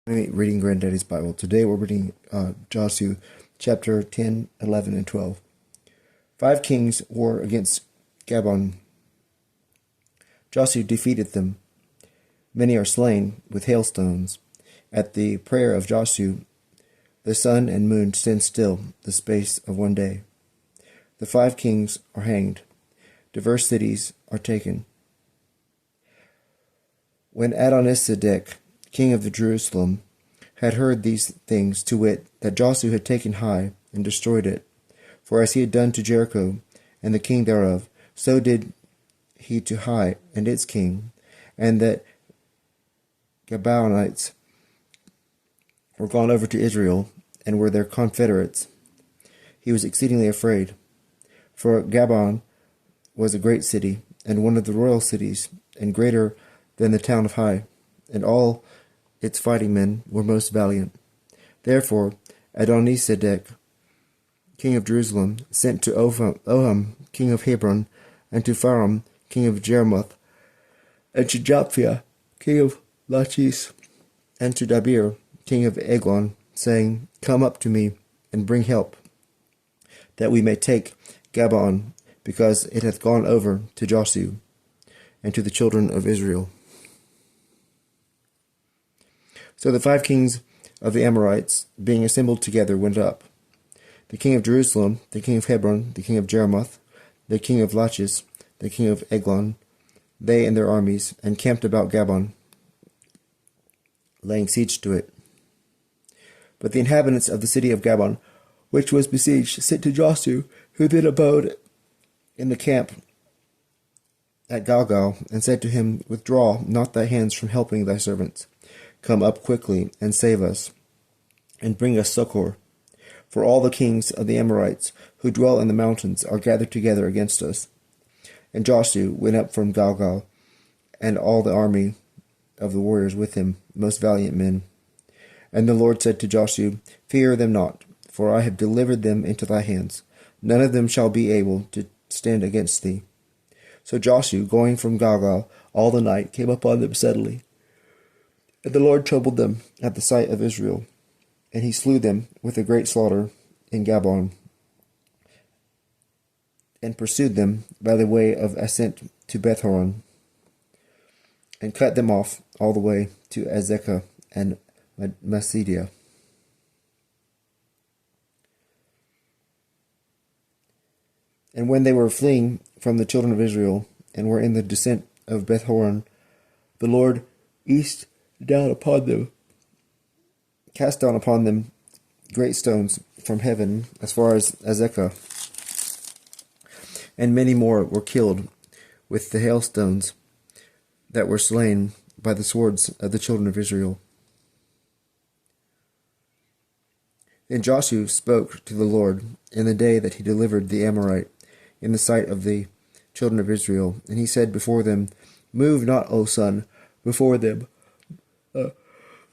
Reading Granddaddy's Bible. Today we're reading Josue chapter 10, 11, and 12. 5 kings war against Gabon. Josue defeated them. Many are slain with hailstones. At the prayer of Josue, the sun and moon stand still the space of one day. The 5 kings are hanged. Diverse cities are taken. When Adonisedek, king of the Jerusalem, had heard these things, to wit, that Josue had taken Hai and destroyed it, for as he had done to Jericho and the king thereof, so did he to Hai and its king, and that Gabaonites were gone over to Israel and were their confederates, he was exceedingly afraid. For Gabon was a great city, and one of the royal cities, and greater than the town of Hai, and all its fighting men were most valiant. Therefore Adonisedek, king of Jerusalem, sent to Oham, king of Hebron, and to Pharam, king of Jerimoth, and to Japhia, king of Lachish, and to Dabir, king of Eglon, saying, Come up to me, and bring help, that we may take Gabon, because it hath gone over to Josue, and to the children of Israel. So the 5 kings of the Amorites, being assembled together, went up. The king of Jerusalem, the king of Hebron, the king of Jerimoth, the king of Lachish, the king of Eglon, they and their armies, encamped about Gabon, laying siege to it. But the inhabitants of the city of Gabon, which was besieged, sent to Josue, who then abode in the camp at Galgal, and said to him, Withdraw not thy hands from helping thy servants. Come up quickly, and save us, and bring us succor. For all the kings of the Amorites, who dwell in the mountains, are gathered together against us. And Josue went up from Galgal, and all the army of the warriors with him, most valiant men. And the Lord said to Josue, Fear them not, for I have delivered them into thy hands. None of them shall be able to stand against thee. So Josue, going from Galgal all the night, came upon them suddenly. And the Lord troubled them at the sight of Israel, and he slew them with a great slaughter in Gabon, and pursued them by the way of ascent to Bethhoron, and cut them off all the way to Azekah and Masidia. And when they were fleeing from the children of Israel, and were in the descent of Bethhoron, the Lord cast down upon them great stones from heaven as far as Azekah, and many more were killed with the hailstones that were slain by the swords of the children of Israel. Then Josue spoke to the Lord in the day that he delivered the Amorite in the sight of the children of Israel, and he said before them, Move not, O sun, before them.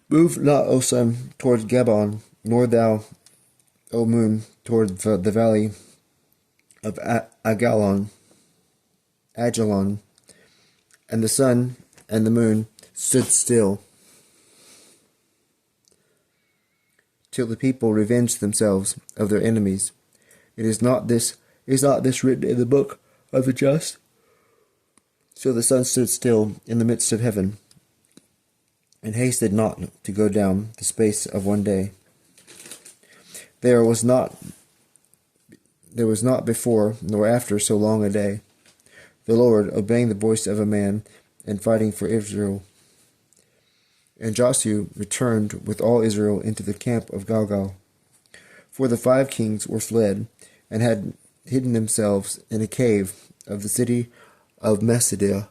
Move not, O sun, towards Gabon, nor thou, O moon, toward the valley of Ajalon. And the sun and the moon stood still, till the people revenged themselves of their enemies. Is not this written in the book of the just? So the sun stood still in the midst of heaven, and hasted not to go down the space of one day. There was not before nor after so long a day, the Lord obeying the voice of a man, and fighting for Israel. And Josue returned with all Israel into the camp of Galgal. For the 5 kings were fled, and had hidden themselves in a cave of the city of Macedah.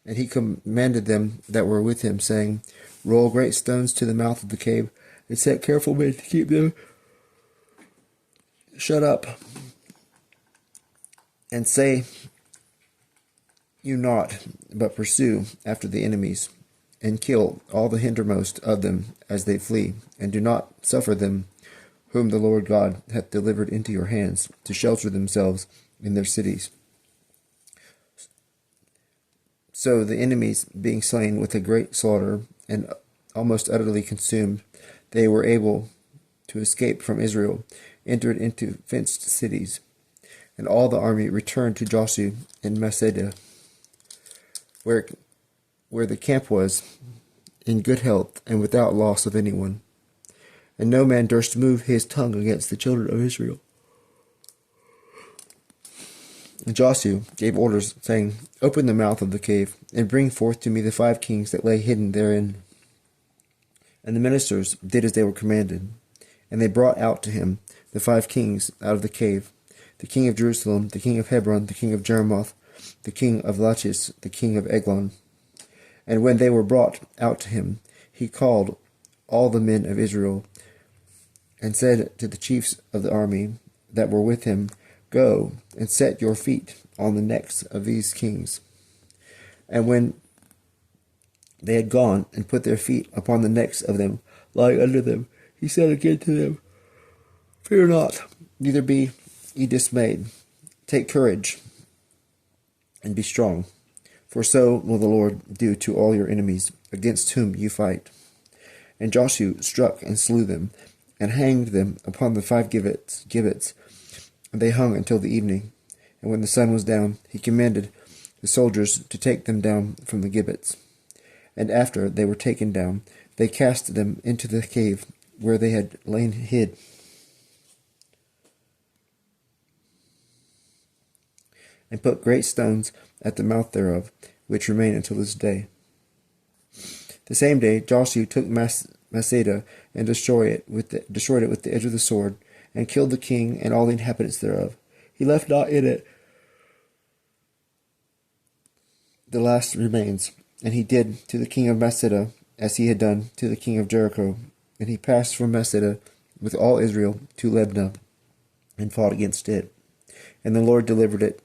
And he commanded them that were with him, saying, Roll great stones to the mouth of the cave, and set careful men to keep them shut up. And say you not, but pursue after the enemies, and kill all the hindermost of them as they flee, and do not suffer them whom the Lord God hath delivered into your hands, to shelter themselves in their cities. So the enemies, being slain with a great slaughter and almost utterly consumed, they were able to escape from Israel, entered into fenced cities. And all the army returned to Josue in Masada, where the camp was, in good health and without loss of anyone. And no man durst move his tongue against the children of Israel. And Josue gave orders, saying, Open the mouth of the cave, and bring forth to me the 5 kings that lay hidden therein. And the ministers did as they were commanded. And they brought out to him the 5 kings out of the cave, the king of Jerusalem, the king of Hebron, the king of Jeremoth, the king of Lachish, the king of Eglon. And when they were brought out to him, he called all the men of Israel, and said to the chiefs of the army that were with him, Go and set your feet on the necks of these kings. And when they had gone and put their feet upon the necks of them lying under them, he said again to them, Fear not, neither be ye dismayed. Take courage, and be strong. For so will the Lord do to all your enemies, against whom you fight. And Josue struck and slew them, and hanged them upon the 5 gibbets. And they hung until the evening. And when the sun was down, he commanded the soldiers to take them down from the gibbets. And after they were taken down, they cast them into the cave where they had lain hid. And put great stones at the mouth thereof, which remain until this day. The same day Josue took Masada and destroyed it with the edge of the sword, and killed the king and all the inhabitants thereof. He left not in it the last remains. And he did to the king of Masada as he had done to the king of Jericho. And he passed from Masada with all Israel to Libnah, and fought against it. And the Lord delivered it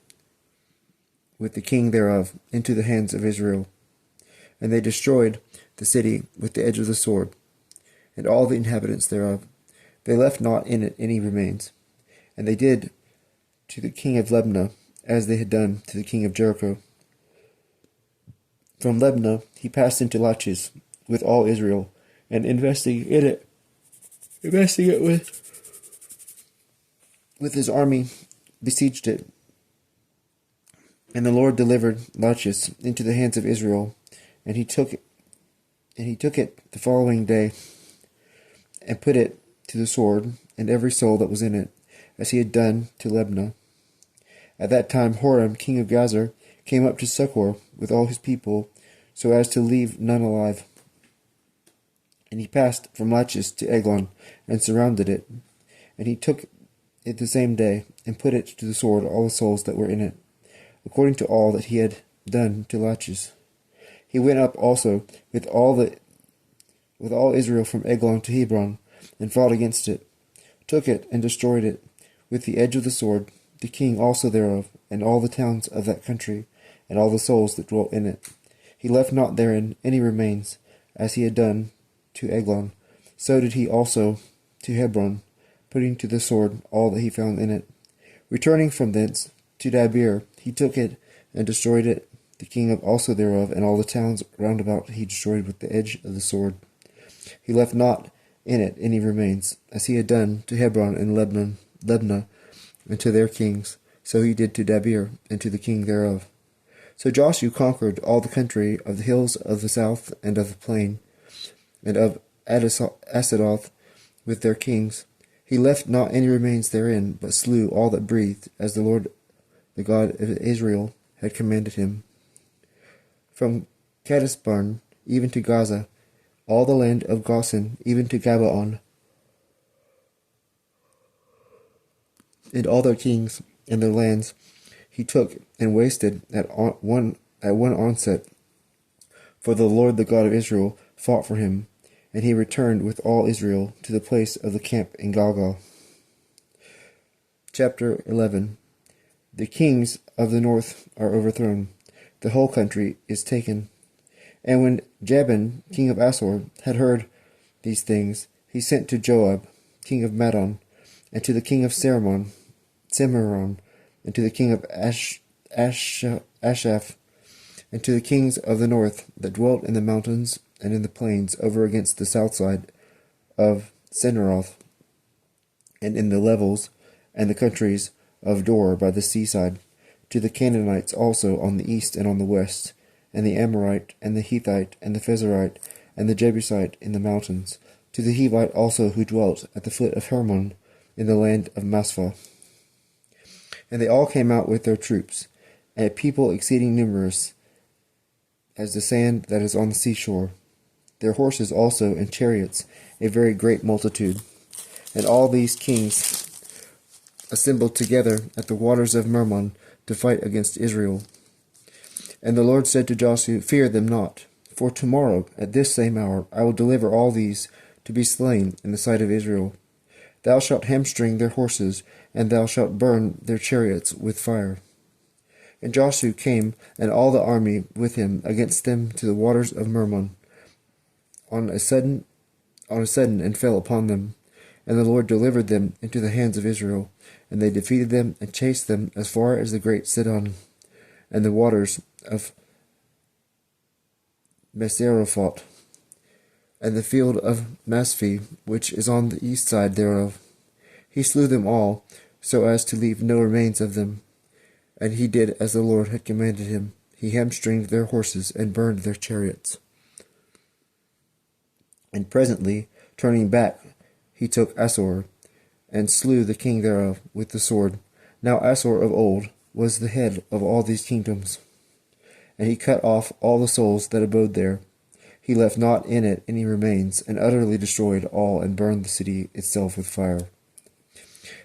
with the king thereof into the hands of Israel. And they destroyed the city with the edge of the sword, and all the inhabitants thereof. They left not in it any remains. And they did to the king of Libnah as they had done to the king of Jericho. From Libnah he passed into Lachish with all Israel, and investing it with his army, besieged it. And the Lord delivered Lachish into the hands of Israel, and he took it the following day, and put it to the sword, and every soul that was in it, as he had done to Libnah. At that time Horam, king of Gazer, came up to succor with all his people, so as to leave none alive. And he passed from Lachish to Eglon, and surrounded it. And he took it the same day, and put it to the sword all the souls that were in it, according to all that he had done to Lachish. He went up also with all Israel from Eglon to Hebron, and fought against it, took it, and destroyed it with the edge of the sword, the king also thereof, and all the towns of that country, and all the souls that dwelt in it. He left not therein any remains, as he had done to Eglon. So did he also to Hebron, putting to the sword all that he found in it. Returning from thence to Debir, he took it, and destroyed it, the king also thereof, and all the towns round about he destroyed with the edge of the sword. He left not in it any remains, as he had done to Hebron and Libnah, and to their kings. So he did to Debir, and to the king thereof. So Josue conquered all the country of the hills of the south, and of the plain, and of Asadoth with their kings. He left not any remains therein, but slew all that breathed, as the Lord, the God of Israel, had commanded him. From Kadesbarn even to Gaza, all the land of Goshen, even to Gabaon, and all their kings and their lands, he took and wasted at one onset. For the Lord, the God of Israel, fought for him, and he returned with all Israel to the place of the camp in Gilgal. Chapter 11. The kings of the north are overthrown. The whole country is taken. And when Jabin, king of Asshur, had heard these things, he sent to Joab, king of Madon, and to the king of Cimeron, and to the king of Ashaph, and to the kings of the north that dwelt in the mountains and in the plains over against the south side of Senaroth, and in the levels and the countries of Dor by the seaside, to the Canaanites also on the east and on the west, and the Amorite, and the Hethite, and the Pezerite, and the Jebusite in the mountains, to the Hivite also who dwelt at the foot of Hermon in the land of Masphah. And they all came out with their troops, a people exceeding numerous as the sand that is on the seashore, their horses also and chariots, a very great multitude. And all these kings assembled together at the waters of Mermon to fight against Israel. And the Lord said to Josue, Fear them not, for tomorrow at this same hour I will deliver all these to be slain in the sight of Israel. Thou shalt hamstring their horses, and thou shalt burn their chariots with fire. And Josue came, and all the army with him, against them to the waters of Mermon, on a sudden, and fell upon them. And the Lord delivered them into the hands of Israel, and they defeated them and chased them as far as the great Sidon, and the waters of Meserophot, and the field of Masphi, which is on the east side thereof. He slew them all, so as to leave no remains of them. And he did as the Lord had commanded him. He hamstringed their horses and burned their chariots. And presently, turning back, he took Assor, and slew the king thereof with the sword. Now Assor of old was the head of all these kingdoms. And he cut off all the souls that abode there. He left not in it any remains, and utterly destroyed all, and burned the city itself with fire.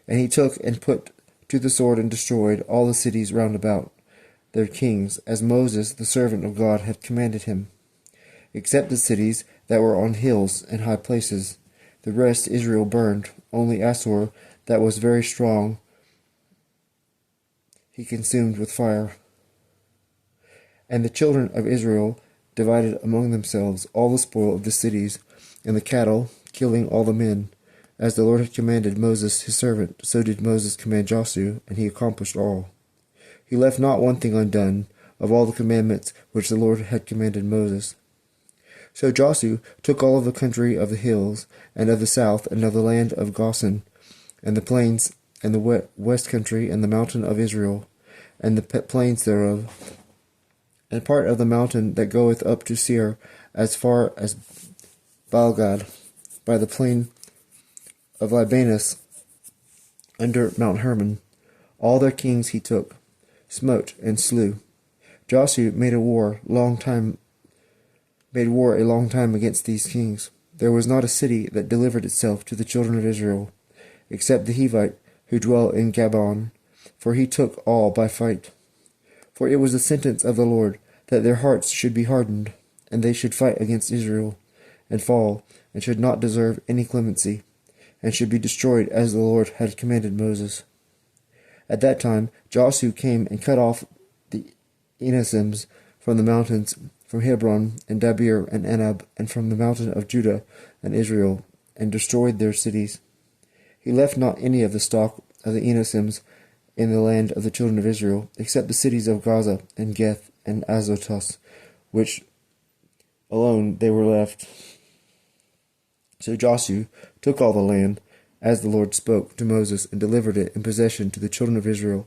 And he took and put to the sword and destroyed all the cities round about, their kings, as Moses the servant of God had commanded him, except the cities that were on hills and high places. The rest Israel burned, only Assor, that was very strong, he consumed with fire. And the children of Israel divided among themselves all the spoil of the cities, and the cattle, killing all the men. As the Lord had commanded Moses his servant, so did Moses command Josue, and he accomplished all. He left not one thing undone, of all the commandments which the Lord had commanded Moses. So Josue took all of the country of the hills, and of the south, and of the land of Goshen, and the plains, and the west country, and the mountain of Israel, and the plains thereof, and part of the mountain that goeth up to Seir, as far as Baalgad, by the plain of Libanus, under Mount Hermon. All their kings he took, smote, and slew. Josue made war a long time against these kings. There was not a city that delivered itself to the children of Israel, except the Hivite who dwell in Gabon, for he took all by fight. For it was the sentence of the Lord that their hearts should be hardened, and they should fight against Israel, and fall, and should not deserve any clemency, and should be destroyed as the Lord had commanded Moses. At that time Josue came and cut off the Anakims from the mountains, from Hebron, and Debir, and Anab, and from the mountain of Judah and Israel, and destroyed their cities. He left not any of the stock of the Anakims in the land of the children of Israel, except the cities of Gaza, and Geth, and Azotus, which alone they were left. So Josue took all the land, as the Lord spoke to Moses, and delivered it in possession to the children of Israel,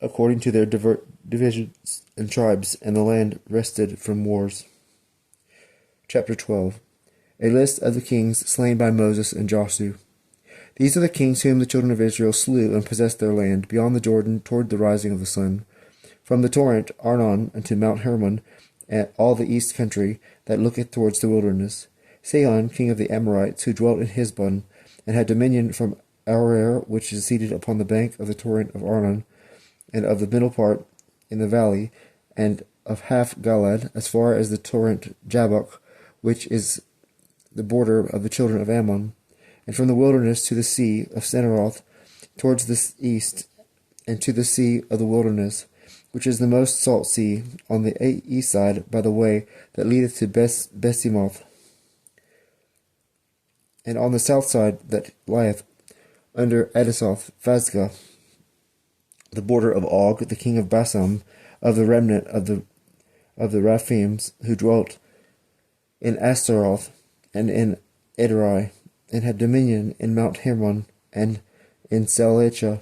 according to their divisions and tribes, and the land rested from wars. Chapter 12. A list of the kings slain by Moses and Josue. These are the kings whom the children of Israel slew and possessed their land, beyond the Jordan, toward the rising of the sun, from the torrent Arnon unto Mount Hermon, and all the east country that looketh towards the wilderness. Sihon, king of the Amorites, who dwelt in Heshbon, and had dominion from Aroer, which is seated upon the bank of the torrent of Arnon, and of the middle part in the valley, and of half Galad, as far as the torrent Jabbok, which is the border of the children of Ammon, and from the wilderness to the sea of Senaroth, towards the east, and to the sea of the wilderness, which is the most salt sea, on the east side, by the way that leadeth to Besimoth, and on the south side that lieth under Adasoth, Phazgah, the border of Og, the king of Basam, of the remnant of the of the Raphaims, who dwelt in Astaroth and in Edrei, and had dominion in Mount Hermon, and in Salecha,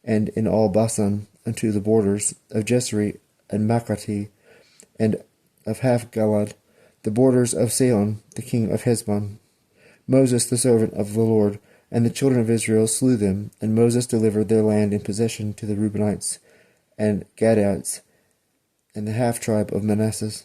and in all Basan, unto the borders of Jezreel and Makati, and of half Galad, the borders of Sihon, the king of Heshbon. Moses, the servant of the Lord, and the children of Israel slew them, and Moses delivered their land in possession to the Reubenites and Gadites, and the half-tribe of Manasseh.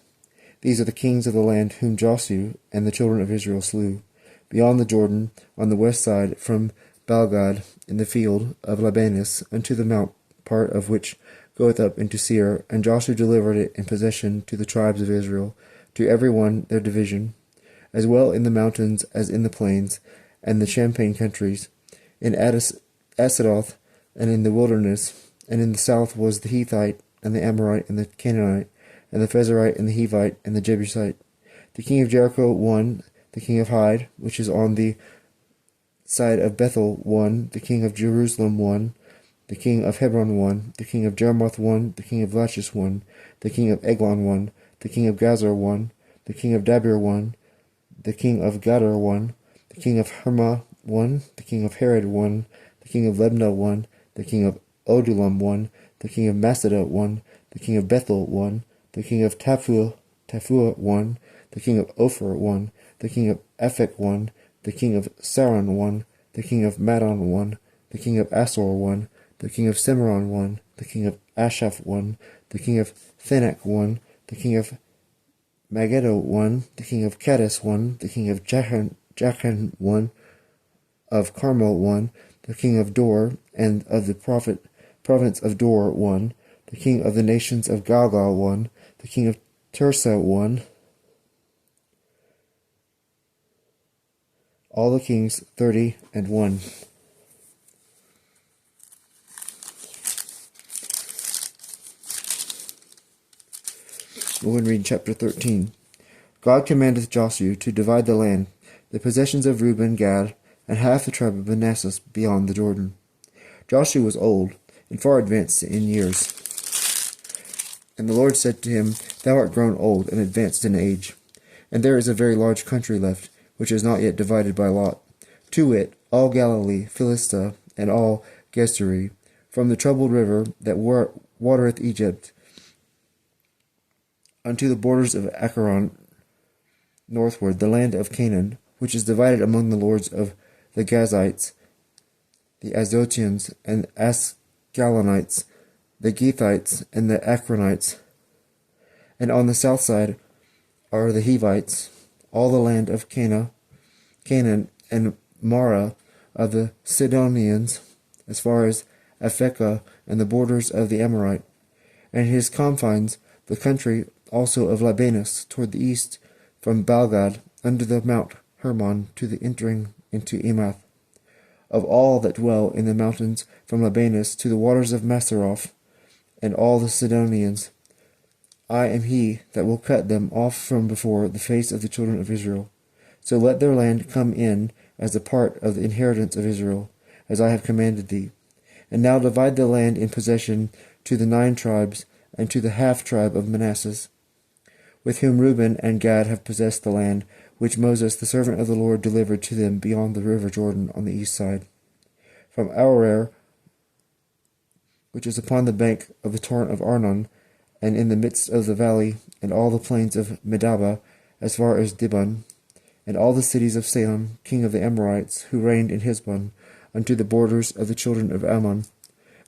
These are the kings of the land whom Josue and the children of Israel slew, beyond the Jordan, on the west side, from Balgad, in the field of Libanus, unto the mount part of which goeth up into Seir, and Josue delivered it in possession to the tribes of Israel, to every one their division, as well in the mountains as in the plains, and the champaign countries, in Asadoth, and in the wilderness, and in the south was the Hethite, and the Amorite, and the Canaanite, and the Pezerite, and the Hivite, and the Jebusite. The king of Jericho won, the king of Hyde, which is on the side of Bethel, won, the king of Jerusalem won, the king of Hebron won, the king of Jarmuth won, the king of Lachish won, the king of Eglon won, the king of Gazer won, the king of Dabir won, the king of Gadar won, the king of Hermah won, the king of Herod won, the king of Lebna won, the king of Odulam won, the king of Masada won, the king of Bethel won, the king of Taphua won, the king of Ophir won, the king of Aphek won, the king of Saron won, the king of Madon won, the king of Asor won, the king of Cimarron won, the king of Ashaph won, the king of Thanak won, the king of Megiddo won, the king of Kadesh won, the king of Jachan won, of Carmel won, the king of Dor, and of the province of Dor won, the king of the nations of Galgal won, the king of Tirsah won, all the kings 30 and 1. We're going to read chapter 13. God commandeth Josue to divide the land, the possessions of Reuben, Gad, and half the tribe of Manasseh beyond the Jordan. Josue was old, and far advanced in years. And the Lord said to him, Thou art grown old, and advanced in age, and there is a very large country left, which is not yet divided by lot, to wit, all Galilee, Philistia, and all Geshuri, from the troubled river that watereth Egypt, unto the borders of Acharon northward, the land of Canaan, which is divided among the lords of the Gazites, the Azotians, and Ascalonites, the Gethites, and the Acronites. And on the south side are the Hivites, all the land of Canaan, and Mara of the Sidonians, as far as Aphekah, and the borders of the Amorite, and his confines, the country also of Libanus, toward the east, from Balgad, under the Mount Hermon, to the entering into Emath, of all that dwell in the mountains, from Libanus to the waters of Masaroth, and all the Sidonians. I am he that will cut them off from before the face of the children of Israel. So let their land come in as a part of the inheritance of Israel, as I have commanded thee. And now divide the land in possession to the 9 tribes, and to the half-tribe of Manasseh, with whom Reuben and Gad have possessed the land, which Moses the servant of the Lord delivered to them beyond the river Jordan on the east side, from Aroer, which is upon the bank of the torrent of Arnon, and in the midst of the valley, and all the plains of Medaba, as far as Dibon, and all the cities of Sihon, king of the Amorites, who reigned in Heshbon, unto the borders of the children of Ammon,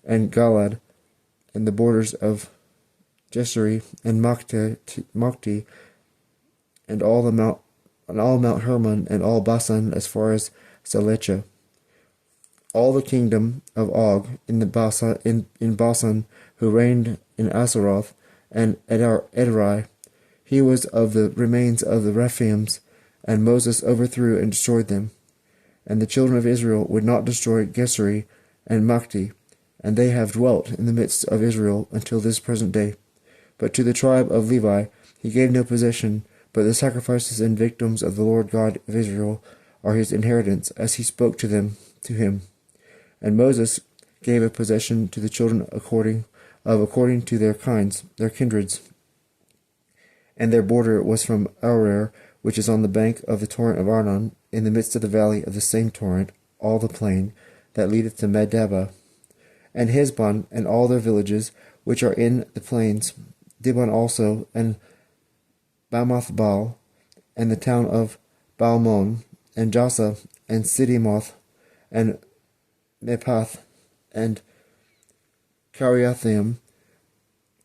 and Galad, and the borders of Jeshuri, and Machti, and all Mount Hermon, and all Basan, as far as Salecha, all the kingdom of Og in Basan, who reigned in Asaroth, and Edrei. He was of the remains of the Raphaims, and Moses overthrew and destroyed them. And the children of Israel would not destroy Geshuri and Machti, and they have dwelt in the midst of Israel until this present day. But to the tribe of Levi he gave no possession, but the sacrifices and victims of the Lord God of Israel are his inheritance, as he spoke to him. And Moses gave a possession to the children according to their kinds, their kindreds. And their border was from Aroer, which is on the bank of the torrent of Arnon, in the midst of the valley of the same torrent, all the plain that leadeth to Medeba, and Hezbon, and all their villages, which are in the plains, Dibon also, and Bamoth-baal, and the town of Balmon, and Jasa, and Sidimoth, and Mepath, and Kiriathaim,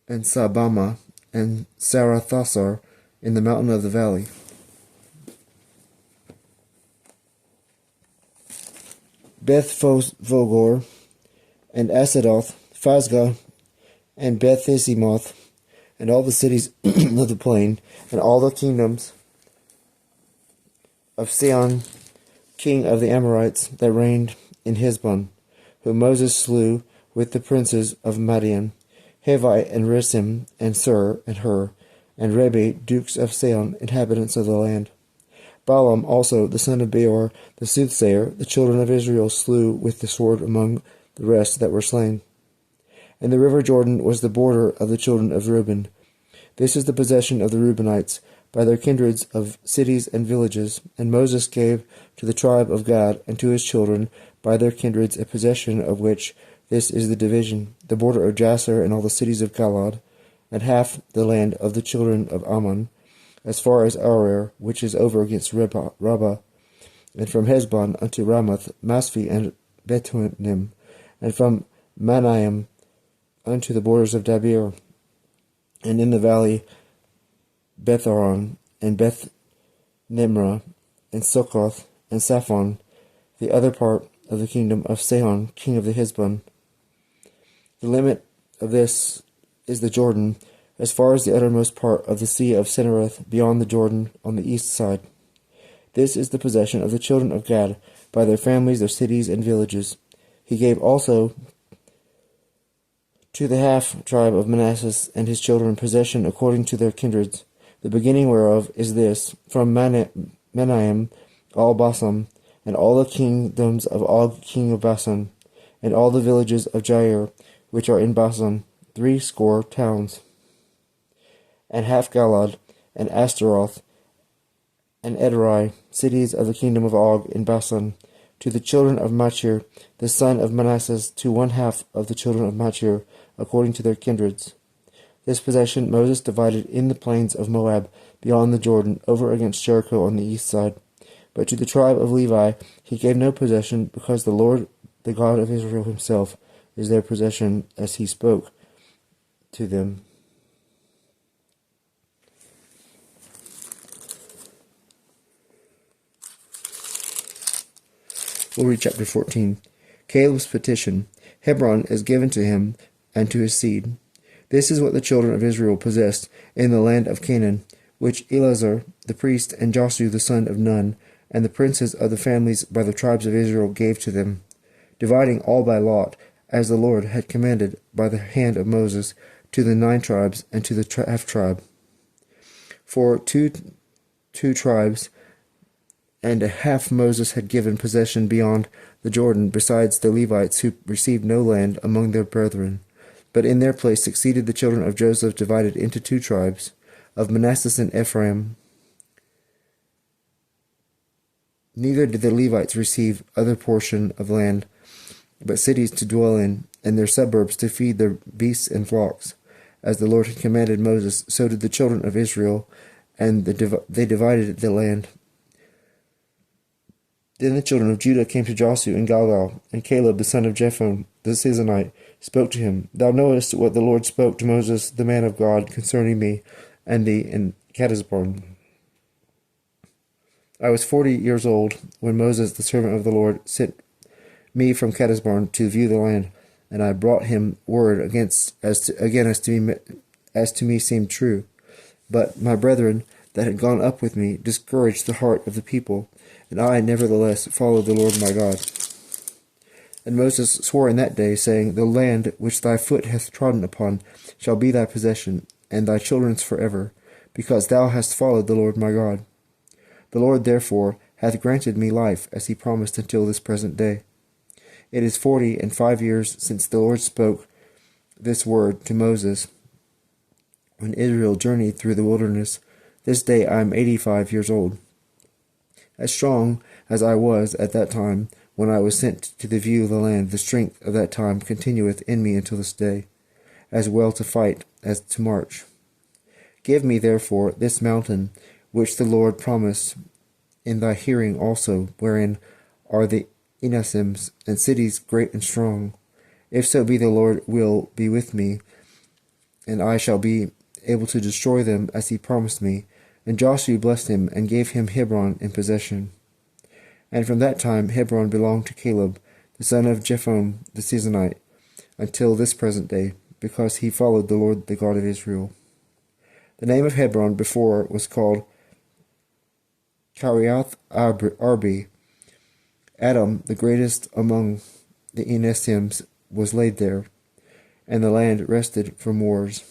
and Sabama, and Sarathasar, in the mountain of the valley. Beth-Vogor, and Asadoth, Phazgah, and Beth-Isimoth, and all the cities of the plain, and all the kingdoms of Sihon, king of the Amorites, that reigned in Heshbon, whom Moses slew with the princes of Madian, Hivite, and Resim, and Sur, and Hur, and Rebi, dukes of Sihon, inhabitants of the land. Balaam also, the son of Beor, the soothsayer, the children of Israel slew with the sword among the rest that were slain. And the river Jordan was the border of the children of Reuben. This is the possession of the Reubenites, by their kindreds of cities and villages. And Moses gave to the tribe of Gad and to his children by their kindreds a possession of which this is the division, the border of Jasser and all the cities of Galaad, and half the land of the children of Ammon, as far as Aroer, which is over against Rabbah, and from Heshbon unto Ramoth, Masphi, and Bethunim, and from Manaim unto the borders of Dabir, and in the valley Betharon, and Beth Nimrah, and Succoth, and Saphon, the other part of the kingdom of Sihon, king of the Heshbon. The limit of this is the Jordan, as far as the uttermost part of the sea of Cinnereth, beyond the Jordan, on the east side. This is the possession of the children of Gad, by their families, their cities, and villages. He gave also to the half tribe of Manasseh and his children possession according to their kindreds, the beginning whereof is this, from Manaim, all Bashan, and all the kingdoms of Og king of Bashan, and all the villages of Jair, which are in Bashan, 80 towns, and half Galaad, and Ashtaroth, and Edrei, cities of the kingdom of Og in Bashan, to the children of Machir, the son of Manasseh, to one half of the children of Machir, according to their kindreds. This possession Moses divided in the plains of Moab, beyond the Jordan, over against Jericho on the east side. But to the tribe of Levi he gave no possession, because the Lord, the God of Israel himself, is their possession, as he spoke to them. We'll read chapter 14. Caleb's petition. Hebron is given to him and to his seed. This is what the children of Israel possessed in the land of Canaan, which Eleazar the priest and Josue the son of Nun, and the princes of the families by the tribes of Israel gave to them, dividing all by lot, as the Lord had commanded by the hand of Moses, to the 9 tribes and to the half tribe. For two tribes and a half Moses had given possession beyond the Jordan, besides the Levites, who received no land among their brethren. But in their place succeeded the children of Joseph, divided into 2 tribes, of Manasseh and Ephraim. Neither did the Levites receive other portion of land, but cities to dwell in, and their suburbs to feed their beasts and flocks. As the Lord had commanded Moses, so did the children of Israel, and they divided the land. Then the children of Judah came to Josue in Gilgal, and Caleb the son of Jephunneh the Sizonite spoke to him, Thou knowest what the Lord spoke to Moses the man of God concerning me and thee in Kadesbarn. I was 40 years old when Moses the servant of the Lord sent me from Kadesbarn to view the land, and I brought him word as to me seemed true. But my brethren that had gone up with me discouraged the heart of the people, and I nevertheless followed the Lord my God. And Moses swore in that day, saying, The land which thy foot hath trodden upon shall be thy possession, and thy children's forever, because thou hast followed the Lord my God. The Lord therefore hath granted me life, as he promised until this present day. It is 45 years since the Lord spoke this word to Moses, when Israel journeyed through the wilderness. This day I am 85 years old. As strong as I was at that time, when I was sent to the view of the land, the strength of that time continueth in me until this day, as well to fight as to march. Give me therefore this mountain, which the Lord promised in thy hearing also, wherein are the Anakims and cities great and strong. If so be the Lord will be with me, and I shall be able to destroy them as he promised me. And Josue blessed him, and gave him Hebron in possession. And from that time Hebron belonged to Caleb, the son of Jephunneh the Sizonite, until this present day, because he followed the Lord the God of Israel. The name of Hebron before was called Kiriath Arbi. Adam, the greatest among the Anakims, was laid there, and the land rested from wars.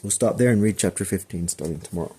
We'll stop there and read chapter 15 starting tomorrow.